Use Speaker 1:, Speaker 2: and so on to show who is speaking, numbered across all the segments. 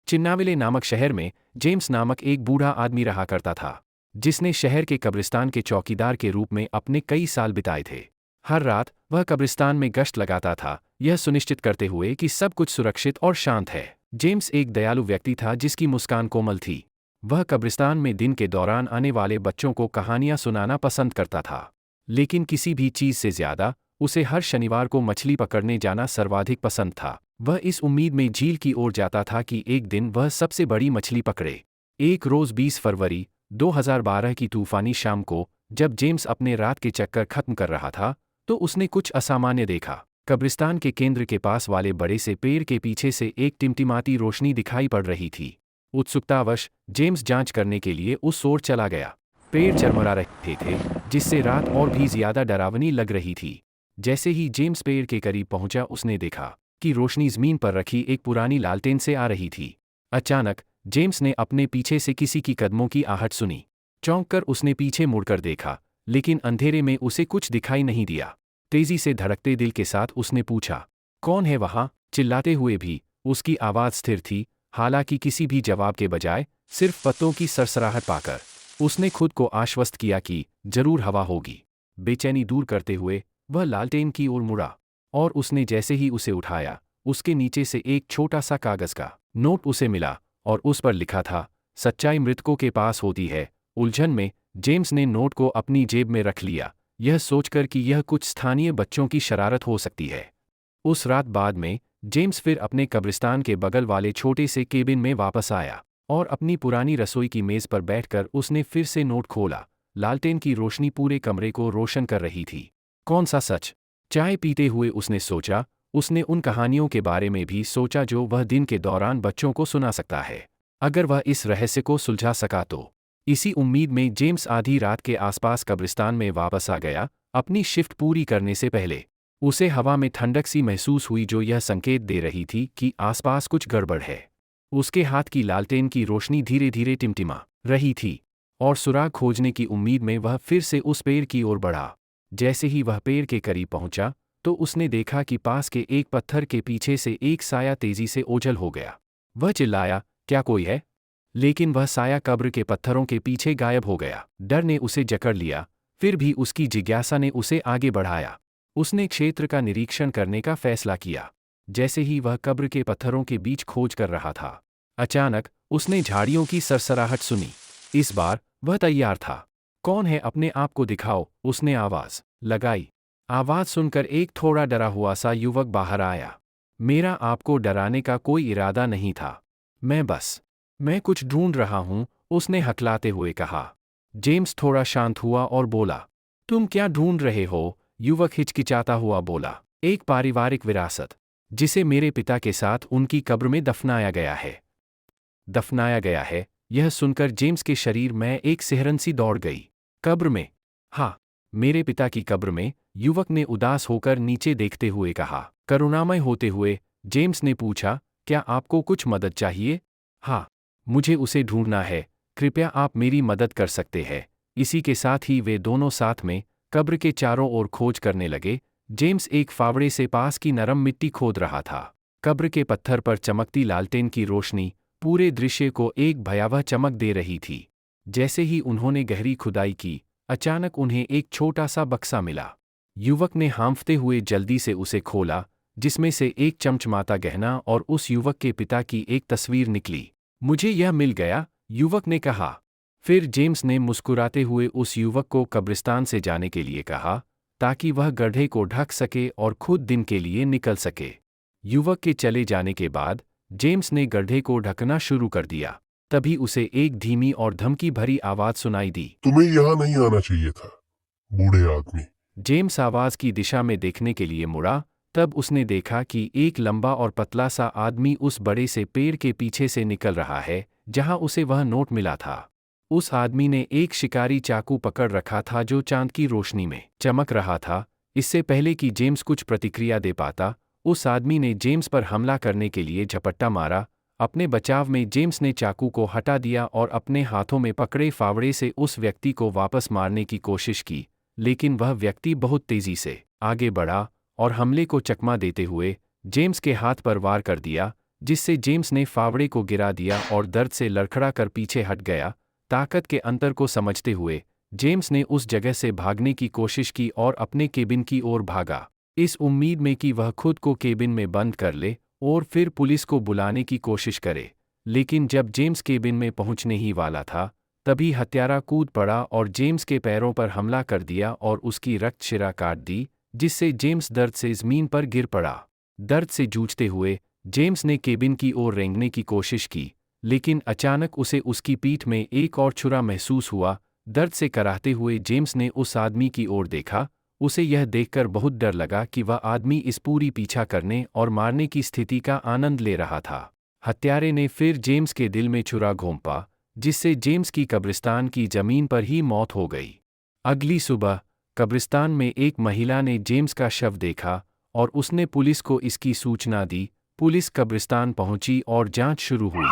Speaker 1: चिन्नाविले नामक शहर में जेम्स नामक एक बूढ़ा आदमी रहा करता था, जिसने शहर के कब्रिस्तान के चौकीदार के रूप में अपने कई साल बिताए थे। हर रात वह कब्रिस्तान में गश्त लगाता था, यह सुनिश्चित करते हुए कि सब कुछ सुरक्षित और शांत है। जेम्स एक दयालु व्यक्ति था जिसकी मुस्कान कोमल थी। वह कब्रिस्तान में दिन के दौरान आने वाले बच्चों को कहानियां सुनाना पसंद करता था, लेकिन किसी भी चीज़ से ज़्यादा उसे हर शनिवार को मछली पकड़ने जाना सर्वाधिक पसंद था। वह इस उम्मीद में झील की ओर जाता था कि एक दिन वह सबसे बड़ी मछली पकड़े। एक रोज़ 20 फरवरी 2012 की तूफानी शाम को, जब जेम्स अपने रात के चक्कर खत्म कर रहा था, तो उसने कुछ असामान्य देखा। कब्रिस्तान के केंद्र के पास वाले बड़े से पेड़ के पीछे से एक टिमटिमाती रोशनी दिखाई पड़ रही थी। उत्सुकतावश जेम्स जांच करने के लिए उस ओर चला गया। पेड़ चरमरा रहे थे, जिससे रात और भी ज्यादा डरावनी लग रही थी। जैसे ही जेम्स पेड़ के करीब पहुंचा, उसने देखा कि रोशनी जमीन पर रखी एक पुरानी लालटेन से आ रही थी। अचानक जेम्स ने अपने पीछे से किसी की कदमों की आहट सुनी। चौंक कर उसने पीछे मुड़कर देखा, लेकिन अंधेरे में उसे कुछ दिखाई नहीं दिया। तेजी से धड़कते दिल के साथ उसने पूछा, कौन है वहां? चिल्लाते हुए भी उसकी आवाज़ स्थिर थी, हालांकि किसी भी जवाब के बजाय सिर्फ पत्तों की सरसराहट पाकर उसने खुद को आश्वस्त किया कि जरूर हवा होगी। बेचैनी दूर करते हुए वह लालटेन की ओर मुड़ा, और उसने जैसे ही उसे उठाया, उसके नीचे से एक छोटा सा कागज का नोट उसे मिला, और उस पर लिखा था, सच्चाई मृतकों के पास होती है। उलझन में जेम्स ने नोट को अपनी जेब में रख लिया, यह सोचकर कि यह कुछ स्थानीय बच्चों की शरारत हो सकती है। उस रात बाद में जेम्स फिर अपने कब्रिस्तान के बगल वाले छोटे से केबिन में वापस आया, और अपनी पुरानी रसोई की मेज़ पर बैठकर उसने फिर से नोट खोला। लालटेन की रोशनी पूरे कमरे को रोशन कर रही थी। कौन सा सच? चाय पीते हुए उसने सोचा। उसने उन कहानियों के बारे में भी सोचा जो वह दिन के दौरान बच्चों को सुना सकता है। अगर वह इस रहस्य को सुलझा सका तो। इसी उम्मीद में जेम्स आधी रात के आसपास कब्रिस्तान में वापस आ गया, अपनी शिफ्ट पूरी करने से पहले। उसे हवा में ठंडक सी महसूस हुई, जो यह संकेत दे रही थी कि आसपास कुछ गड़बड़ है। उसके हाथ की लालटेन की रोशनी धीरे धीरे टिमटिमा रही थी, और सुराग खोजने की उम्मीद में वह फिर से उस पेड़ की ओर बढ़ा। जैसे ही वह पेड़ के करीब पहुंचा, तो उसने देखा कि पास के एक पत्थर के पीछे से एक साया तेजी से ओझल हो गया। वह चिल्लाया, क्या कोई है? लेकिन वह साया कब्र के पत्थरों के पीछे गायब हो गया। डर ने उसे जकड़ लिया, फिर भी उसकी जिज्ञासा ने उसे आगे बढ़ाया। उसने क्षेत्र का निरीक्षण करने का फैसला किया। जैसे ही वह कब्र के पत्थरों के बीच खोज कर रहा था, अचानक उसने झाड़ियों की सरसराहट सुनी। इस बार वह तैयार था। कौन है? अपने आप को दिखाओ, उसने आवाज़ लगाई। आवाज़ सुनकर एक थोड़ा डरा हुआ सा युवक बाहर आया। मेरा आपको डराने का कोई इरादा नहीं था। मैं कुछ ढूंढ रहा हूं, उसने हकलाते हुए कहा। जेम्स थोड़ा शांत हुआ और बोला, तुम क्या ढूंढ रहे हो? युवक हिचकिचाता हुआ बोला, एक पारिवारिक विरासत, जिसे मेरे पिता के साथ उनकी कब्र में दफनाया गया है। दफनाया गया है? यह सुनकर जेम्स के शरीर में एक सिहरन सी दौड़ गई। कब्र में? हाँ, मेरे पिता की कब्र में, युवक ने उदास होकर नीचे देखते हुए कहा। करुणामय होते हुए जेम्स ने पूछा, क्या आपको कुछ मदद चाहिए? हाँ, मुझे उसे ढूंढना है, कृपया आप मेरी मदद कर सकते हैं। इसी के साथ ही वे दोनों साथ में कब्र के चारों ओर खोज करने लगे। जेम्स एक फावड़े से पास की नरम मिट्टी खोद रहा था। कब्र के पत्थर पर चमकती लालटेन की रोशनी पूरे दृश्य को एक भयावह चमक दे रही थी। जैसे ही उन्होंने गहरी खुदाई की, अचानक उन्हें एक छोटा सा बक्सा मिला। युवक ने हांफते हुए जल्दी से उसे खोला, जिसमें से एक चमचमाता गहना और उस युवक के पिता की एक तस्वीर निकली। मुझे यह मिल गया, युवक ने कहा। फिर जेम्स ने मुस्कुराते हुए उस युवक को कब्रिस्तान से जाने के लिए कहा, ताकि वह गड्ढे को ढक सके और खुद दिन के लिए निकल सके। युवक के चले जाने के बाद जेम्स ने गड्ढे को ढकना शुरू कर दिया। तभी उसे एक धीमी और धमकी भरी आवाज सुनाई दी।
Speaker 2: तुम्हें यहाँ नहीं आना चाहिए था, बूढ़े आदमी।
Speaker 1: जेम्स आवाज की दिशा में देखने के लिए मुड़ा, तब उसने देखा कि एक लंबा और पतला सा आदमी उस बड़े से पेड़ के पीछे से निकल रहा है, जहां उसे वह नोट मिला था। उस आदमी ने एक शिकारी चाकू पकड़ रखा था जो चांद की रोशनी में चमक रहा था। इससे पहले कि जेम्स कुछ प्रतिक्रिया दे पाता, उस आदमी ने जेम्स पर हमला करने के लिए झपट्टा मारा। अपने बचाव में जेम्स ने चाकू को हटा दिया और अपने हाथों में पकड़े फावड़े से उस व्यक्ति को वापस मारने की कोशिश की, लेकिन वह व्यक्ति बहुत तेजी से आगे बढ़ा और हमले को चकमा देते हुए जेम्स के हाथ पर वार कर दिया, जिससे जेम्स ने फावड़े को गिरा दिया और दर्द से लड़खड़ा कर पीछे हट गया। ताकत के अंतर को समझते हुए जेम्स ने उस जगह से भागने की कोशिश की और अपने केबिन की ओर भागा, इस उम्मीद में कि वह खुद को केबिन में बंद कर ले और फिर पुलिस को बुलाने की कोशिश करे। लेकिन जब जेम्स केबिन में पहुंचने ही वाला था, तभी हत्यारा कूद पड़ा और जेम्स के पैरों पर हमला कर दिया और उसकी रक्तशिरा काट दी, जिससे जेम्स दर्द से ज़मीन पर गिर पड़ा। दर्द से जूझते हुए जेम्स ने केबिन की ओर रेंगने की कोशिश की, लेकिन अचानक उसे उसकी पीठ में एक और छुरा महसूस हुआ। दर्द से कराहते हुए जेम्स ने उस आदमी की ओर देखा। उसे यह देखकर बहुत डर लगा कि वह आदमी इस पूरी पीछा करने और मारने की स्थिति का आनंद ले रहा था। हत्यारे ने फिर जेम्स के दिल में छुरा घोंपा, जिससे जेम्स की कब्रिस्तान की जमीन पर ही मौत हो गई। अगली सुबह कब्रिस्तान में एक महिला ने जेम्स का शव देखा और उसने पुलिस को इसकी सूचना दी। पुलिस कब्रिस्तान पहुंची और जांच शुरू हुई।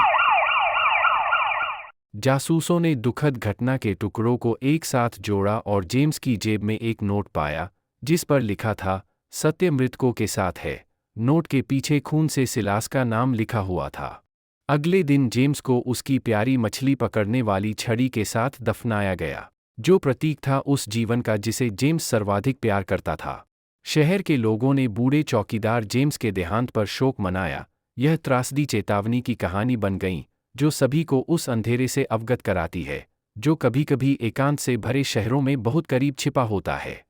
Speaker 1: जासूसों ने दुखद घटना के टुकड़ों को एक साथ जोड़ा और जेम्स की जेब में एक नोट पाया, जिस पर लिखा था, सत्य मृतकों के साथ है। नोट के पीछे खून से सिलास का नाम लिखा हुआ था। अगले दिन जेम्स को उसकी प्यारी मछली पकड़ने वाली छड़ी के साथ दफनाया गया, जो प्रतीक था उस जीवन का जिसे जेम्स सर्वाधिक प्यार करता था। शहर के लोगों ने बूढ़े चौकीदार जेम्स के देहांत पर शोक मनाया। यह त्रासदी चेतावनी की कहानी बन गई, जो सभी को उस अंधेरे से अवगत कराती है, जो कभी-कभी एकांत से भरे शहरों में बहुत करीब छिपा होता है।